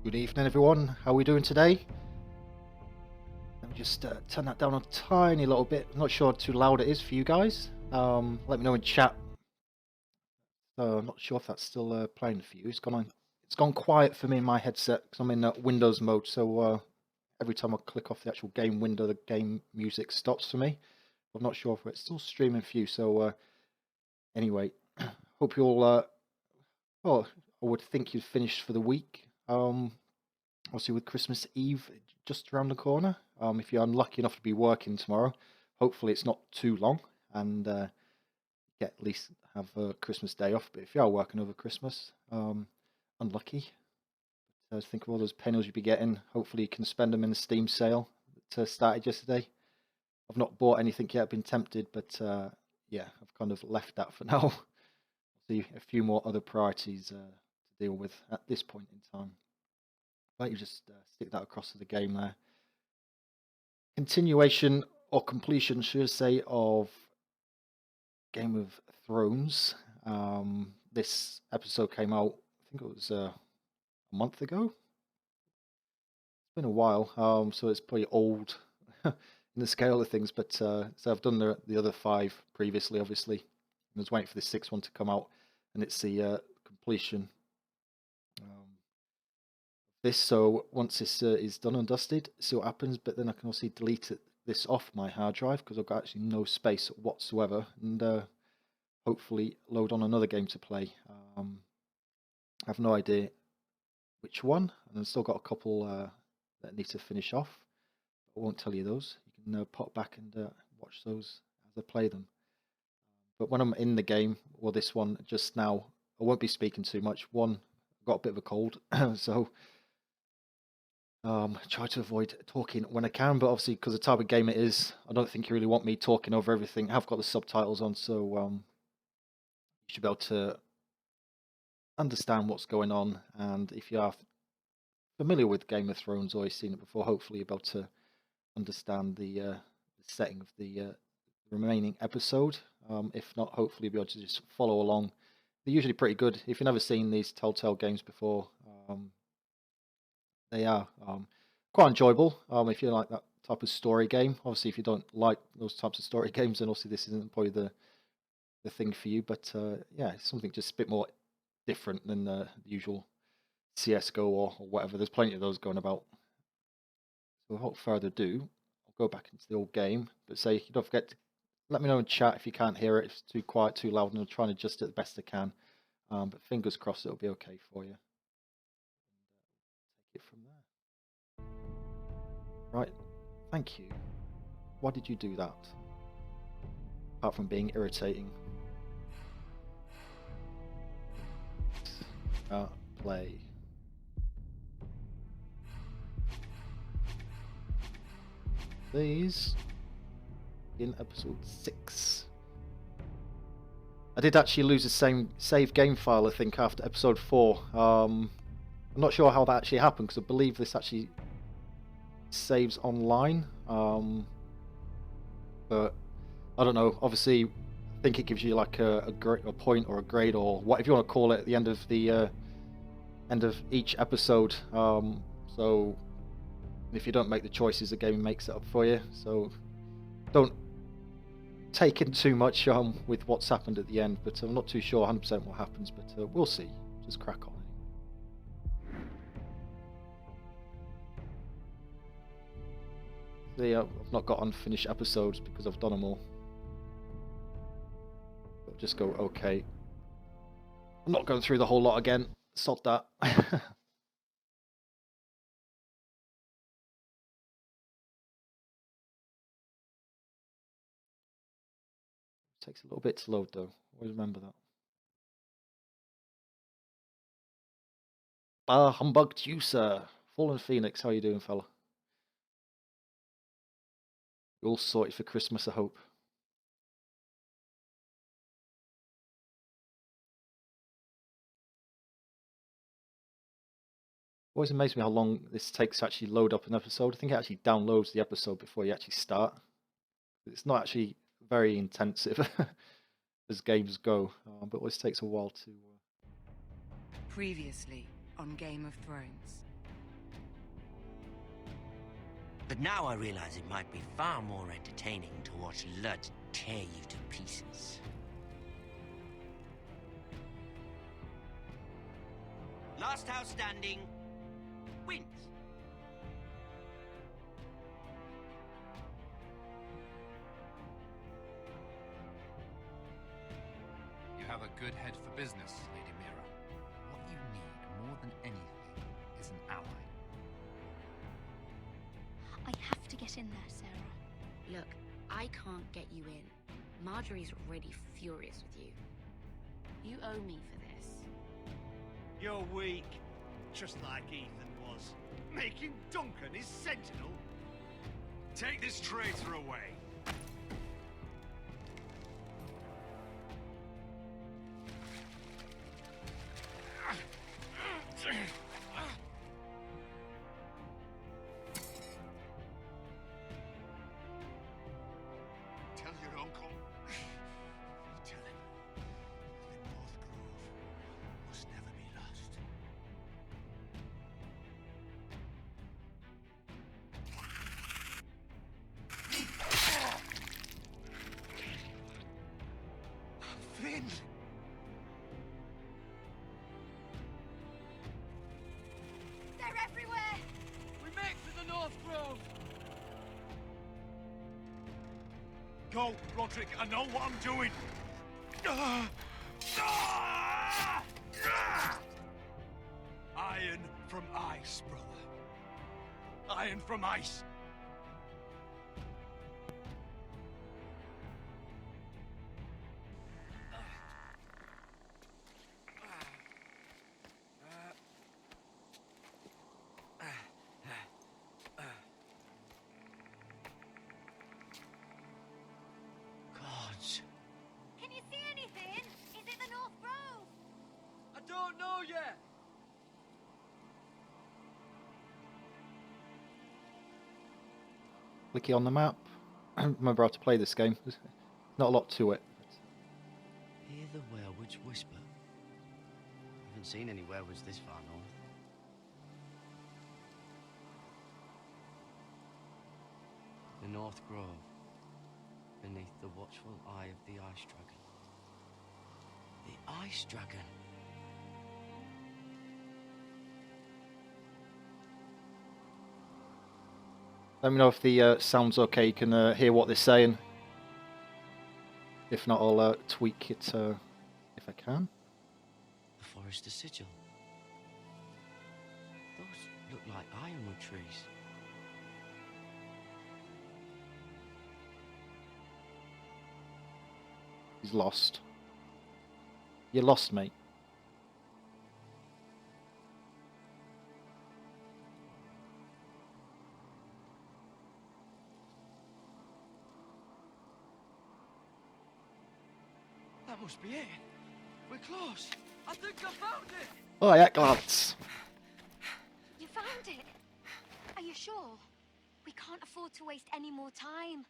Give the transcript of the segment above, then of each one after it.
Good evening, everyone. How are we doing today? Let me just turn that down a tiny little bit. I'm not sure how too loud it is for you guys. Let me know in chat. I'm not sure if that's still playing for you. It's gone on. It's gone quiet for me in my headset because I'm in Windows mode. So every time I click off the actual game window, the game music stops for me. I'm not sure if it's still streaming for you. So anyway, hope you all. Well, I would think you've finished for the week. Obviously with Christmas Eve just around the corner. If you're unlucky enough to be working tomorrow, hopefully it's not too long and get at least have Christmas Day off. But if you are working over Christmas, unlucky. Think of all those pennies you'd be getting. Hopefully you can spend them in the Steam sale that started yesterday. I've not bought anything yet, been tempted, but yeah, I've kind of left that for now. See a few more other priorities to deal with at this point in time. Let you just stick that across to the game there. Continuation or completion, should I say, of Game of Thrones. This episode came out, I think it was a month ago. It's been a while, so it's pretty old in the scale of things. But so I've done the other 5 previously, obviously. I was waiting for the 6th one to come out, and it's the completion. This, so once this is done and dusted, see what happens. But then I can also delete this off my hard drive because I've got actually no space whatsoever, and hopefully load on another game to play. I have no idea which one, and I've still got a couple that I need to finish off. I won't tell you those. You can pop back and watch those as I play them. But when I'm in the game, or this one just now, I won't be speaking too much. One, I've got a bit of a cold, so try to avoid talking when I can, but obviously because the type of game it is, I don't think you really want me talking over everything. I've got the subtitles on, so you should be able to understand what's going on. And if you are familiar with Game of Thrones or you've seen it before, hopefully you'll be able to understand the setting of the remaining episode. If not, hopefully you'll be able to just follow along. They're usually pretty good. If you've never seen these Telltale games before, they are quite enjoyable if you like that type of story game. Obviously, if you don't like those types of story games, then obviously this isn't probably the thing for you. But yeah, it's something just a bit more different than the usual CS:GO or whatever. There's plenty of those going about. So without further ado, I'll go back into the old game. But say, you don't forget to let me know in chat if you can't hear it, if it's too quiet, too loud, and I'll try and adjust it the best I can. But fingers crossed it'll be okay for you. Take it from there. Right, thank you. Why did you do that? Apart from being irritating. Play. Please. In episode 6. I did actually lose the same save game file, I think, after episode 4. I'm not sure how that actually happened, because I believe this actually saves online. But I don't know. Obviously, I think it gives you like a point or a grade or whatever you want to call it at the end of the end of each episode. So if you don't make the choices, the game makes it up for you. So don't take in too much with what's happened at the end. But I'm not too sure 100% what happens. But we'll see. Just crack on. See, I've not got unfinished episodes because I've done them all. I'll just go okay. I'm not going through the whole lot again. Sod that. Takes a little bit to load though. Always remember that. Bah humbug to you, sir. Fallen Phoenix, how you doing, fella? You're all sorted for Christmas, I hope. Always amazes me how long this takes to actually load up an episode. I think it actually downloads the episode before you actually start. It's not actually very intensive as games go, but it always takes a while to. Previously on Game of Thrones. But now I realize it might be far more entertaining to watch Lud tear you to pieces. Last house standing wins. You have a good head for business, Lady Mira. What you need more than anything is an ally. I have to get in there, Sarah. Look, I can't get you in. Marjorie's already furious with you. You owe me for this. You're weak, just like Ethan was. Making Duncan his sentinel? Take this traitor away. Tell your uncle. Tell him the North Grove must never be lost. Finn! They're everywhere! We make for the North Grove! Go, Roderick, I know what I'm doing! Iron from ice, brother. Iron from ice. Gods. Can you see anything? Is it the North Grove? I don't know yet! Clicky on the map. I remember how to play this game. There's not a lot to it. Hear the werewolves whisper. Haven't seen any werewolves this far north. The North Grove, beneath the watchful eye of the Ice Dragon. The Ice Dragon. Let me know if the sound's okay. You can hear what they're saying. If not, I'll tweak it if I can. The Forester Sigil. Those look like ironwood trees. He's lost. You're lost, mate. That must be it. We're close. I think I found it! Oh yeah, lads. You found it? Are you sure? We can't afford to waste any more time.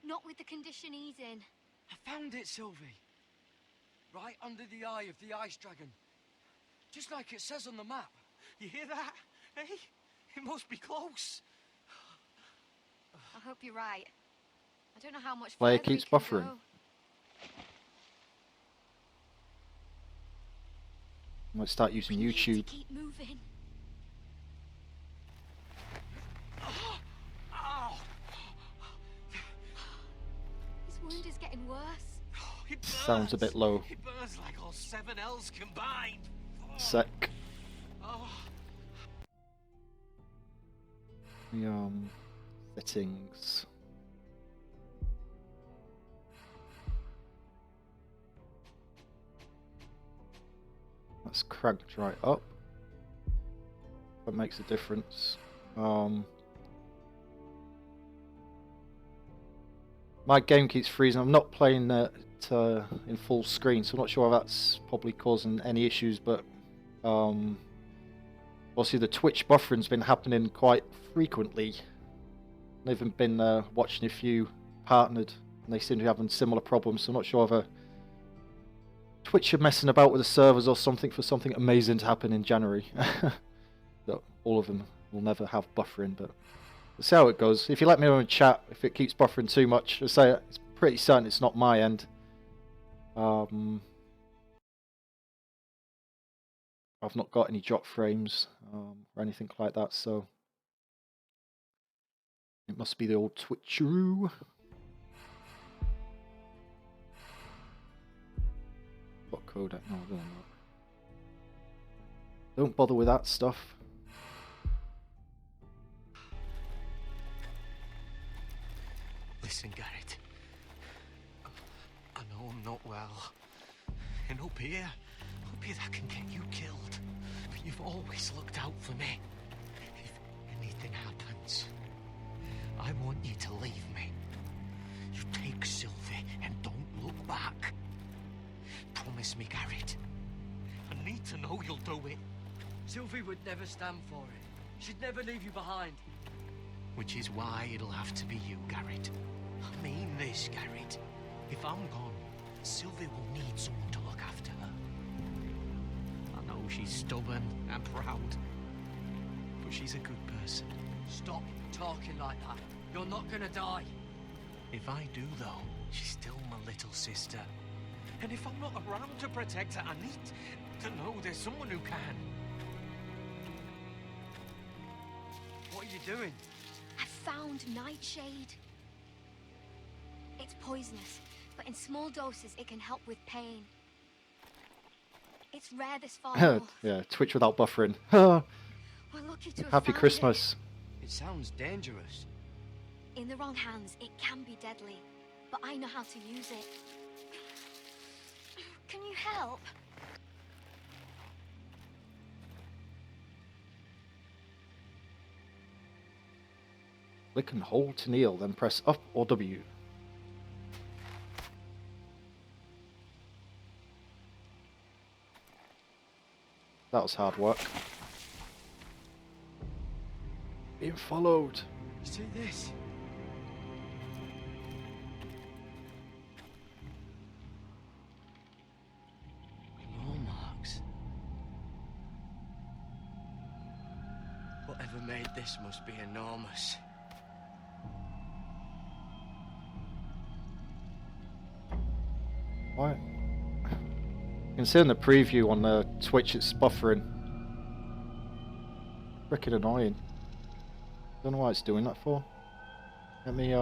Not with the condition he's in. I found it, Sylvie. Right under the eye of the Ice Dragon. Just like it says on the map. You hear that? Hey? It must be close. I hope you're right. I don't know how much Player further we keeps can buffering. go. Might start using We need to YouTube. keep moving. Ow! His wound is getting worse. It Sounds a burns. bit low. It burns like all 7 L's combined. Sec. Oh. The settings. That's cranked right up. That makes a difference. My game keeps freezing. I'm not playing it in full screen, so I'm not sure if that's probably causing any issues. But obviously, the Twitch buffering's been happening quite frequently. I've even been watching a few partnered, and they seem to be having similar problems. So I'm not sure if Twitch are messing about with the servers or something for something amazing to happen in January. That all of them will never have buffering, but we'll see how it goes. If you let me know in chat if it keeps buffering too much, I'll say it's pretty certain it's not my end. I've not got any drop frames or anything like that, so it must be the old Twitcheroo. What code? No, I don't know. Don't bother with that stuff. Listen, Garrett. I know I'm not well. And up here that can get you killed. But you've always looked out for me. If anything happens, I want you to leave me. You take Sylvie and don't look back. Promise me, Garrett. I need to know you'll do it. Sylvie would never stand for it. She'd never leave you behind. Which is why it'll have to be you, Garrett. I mean this, Garrett. If I'm gone, Sylvie will need someone to look after her. I know she's stubborn and proud, but she's a good person. Stop talking like that. You're not gonna die. If I do, though, she's still my little sister. And if I'm not around to protect her, I need to know there's someone who can. What are you doing? I found Nightshade. It's poisonous, but in small doses it can help with pain. It's rare this far north. Yeah, Twitch without buffering. We're lucky to have Happy found Christmas. It sounds dangerous. it. In the wrong hands, it can be deadly, but I know how to use it. Can you help? Click and hold to kneel, then press up or W. That was hard work. Being followed. See this? Claw marks. Whatever made this must be enormous. Why? You can see in the preview on the Twitch it's buffering. Freaking annoying. Don't know why it's doing that for. Let me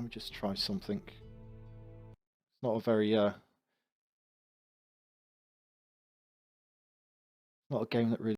just try something. It's not a very not a game that really